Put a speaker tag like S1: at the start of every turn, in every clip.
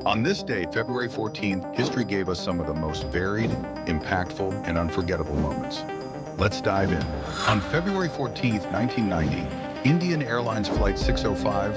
S1: On this day, February 14th, history gave us some of the most varied, impactful, and unforgettable moments. Let's dive in. On February 14th, 1990, Indian Airlines Flight 605,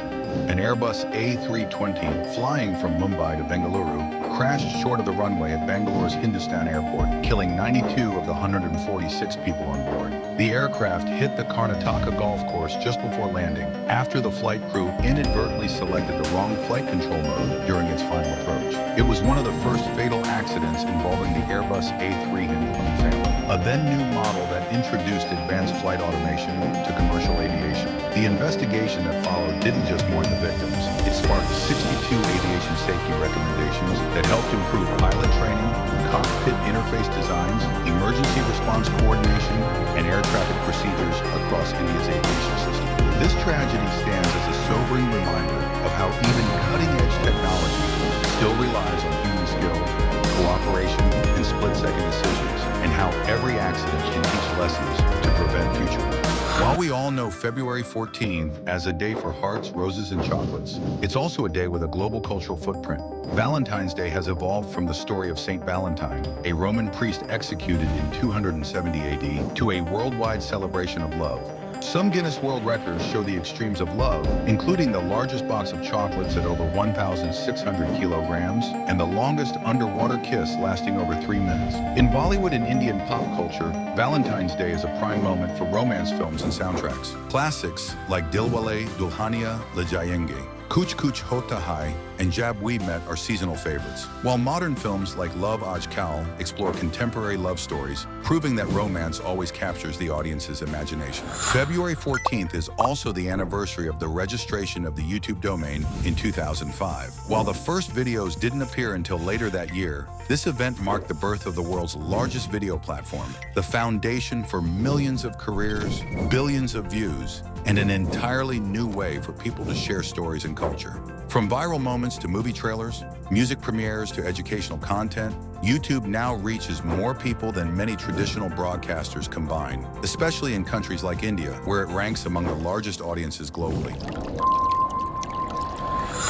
S1: an Airbus A320 flying from Mumbai to Bengaluru, crashed short of the runway at Bangaluru's Hindustan Airport, killing 92 of the 146 people on board. The aircraft hit the Karnataka golf course just before landing, after the flight crew inadvertently selected the wrong flight control mode during its final approach. It was one of the first fatal accidents involving the Airbus A320 family, a then-new model that introduced advanced flight automation to commercial aviation. The investigation that followed didn't just mourn the victims. It sparked 62 aviation safety recommendations that helped improve pilot training, cockpit interface designs, emergency response coordination, and air traffic procedures across India's aviation system. This tragedy stands as a sobering reminder of how even cutting-edge technology still relies on human skill, cooperation, and split-second decisions, and how every accident can teach lessons to prevent future ones. While we all know February 14th as a day for hearts, roses, and chocolates, it's also a day with a global cultural footprint. Valentine's Day has evolved from the story of Saint Valentine, a Roman priest executed in 270 AD, to a worldwide celebration of love. Some Guinness World Records show the extremes of love, including the largest box of chocolates at over 1,600 kilograms and the longest underwater kiss lasting over 3 minutes. In Bollywood and Indian pop culture, Valentine's Day is a prime moment for romance films and soundtracks. Classics like Dilwale Dulhania Le Jayenge, Kuch Kuch Hota Hai, and Jab We Met are seasonal favorites, while modern films like Love Aajkal explore contemporary love stories, proving that romance always captures the audience's imagination. February 14th is also the anniversary of the registration of the YouTube domain in 2005. While the first videos didn't appear until later that year, this event marked the birth of the world's largest video platform, the foundation for millions of careers, billions of views, and an entirely new way for people to share stories and culture. From viral moments to movie trailers, music premieres to educational content, YouTube now reaches more people than many traditional broadcasters combined, especially in countries like India, where it ranks among the largest audiences globally.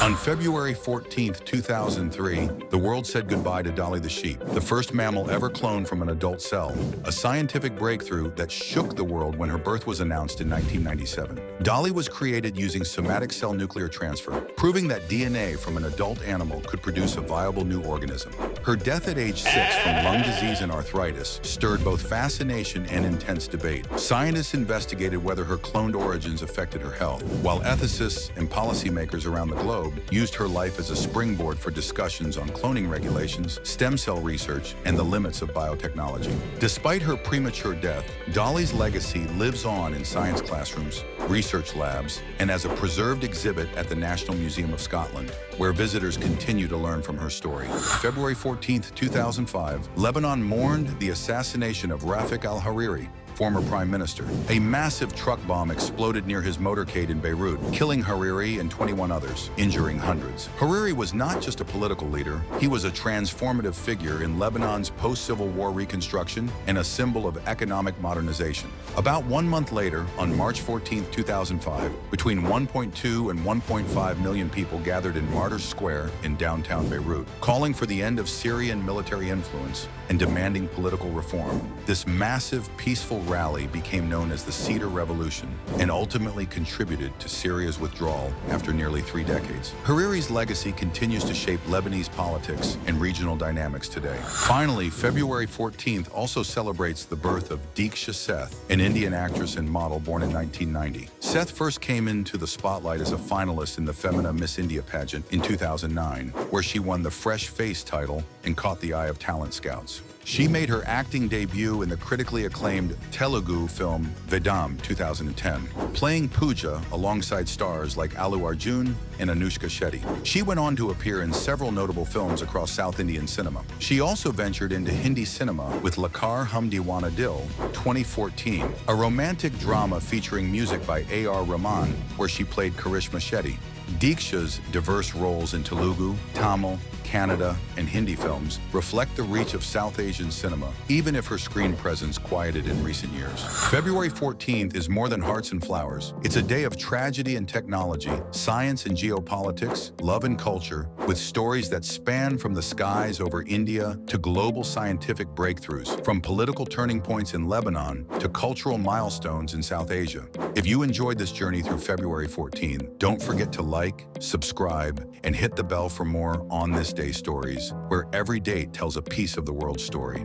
S1: On February 14th, 2003, the world said goodbye to Dolly the Sheep, the first mammal ever cloned from an adult cell, a scientific breakthrough that shook the world when her birth was announced in 1997. Dolly was created using somatic cell nuclear transfer, proving that DNA from an adult animal could produce a viable new organism. Her death at age 6 from lung disease and arthritis stirred both fascination and intense debate. Scientists investigated whether her cloned origins affected her health, while ethicists and policymakers around the globe used her life as a springboard for discussions on cloning regulations, stem cell research, and the limits of biotechnology. Despite her premature death, Dolly's legacy lives on in science classrooms, research labs, and as a preserved exhibit at the National Museum of Scotland, where visitors continue to learn from her story. February 14th, 2005, Lebanon mourned the assassination of Rafik al-Hariri, former prime minister. A massive truck bomb exploded near his motorcade in Beirut, killing Hariri and 21 others, injuring hundreds. Hariri was not just a political leader, he was a transformative figure in Lebanon's post-Civil War reconstruction and a symbol of economic modernization. About 1 month later, on March 14, 2005, between 1.2 and 1.5 million people gathered in Martyrs Square in downtown Beirut, calling for the end of Syrian military influence and demanding political reform. This massive, peaceful rally became known as the Cedar Revolution and ultimately contributed to Syria's withdrawal after nearly 3 decades. Hariri's legacy continues to shape Lebanese politics and regional dynamics today. Finally, February 14th also celebrates the birth of Diksha Seth, an Indian actress and model born in 1990. Seth first came into the spotlight as a finalist in the Femina Miss India pageant in 2009, where she won the Fresh Face title and caught the eye of talent scouts. She made her acting debut in the critically acclaimed Telugu film Vedam 2010, playing Pooja alongside stars like Allu Arjun and Anushka Shetty. She went on to appear in several notable films across South Indian cinema. She also ventured into Hindi cinema with Lakar Hum Deewana Dil 2014, a romantic drama featuring music by A.R. Rahman, where she played Karishma Shetty. Diksha's diverse roles in Telugu, Tamil, Canada, and Hindi films reflect the reach of South Asian cinema, even if her screen presence quieted in recent years. February 14th is more than hearts and flowers. It's a day of tragedy and technology, science and geopolitics, love and culture, with stories that span from the skies over India to global scientific breakthroughs, from political turning points in Lebanon to cultural milestones in South Asia. If you enjoyed this journey through February 14th, don't forget to like, subscribe, and hit the bell for more On This Day stories, where every date tells a piece of the world's story.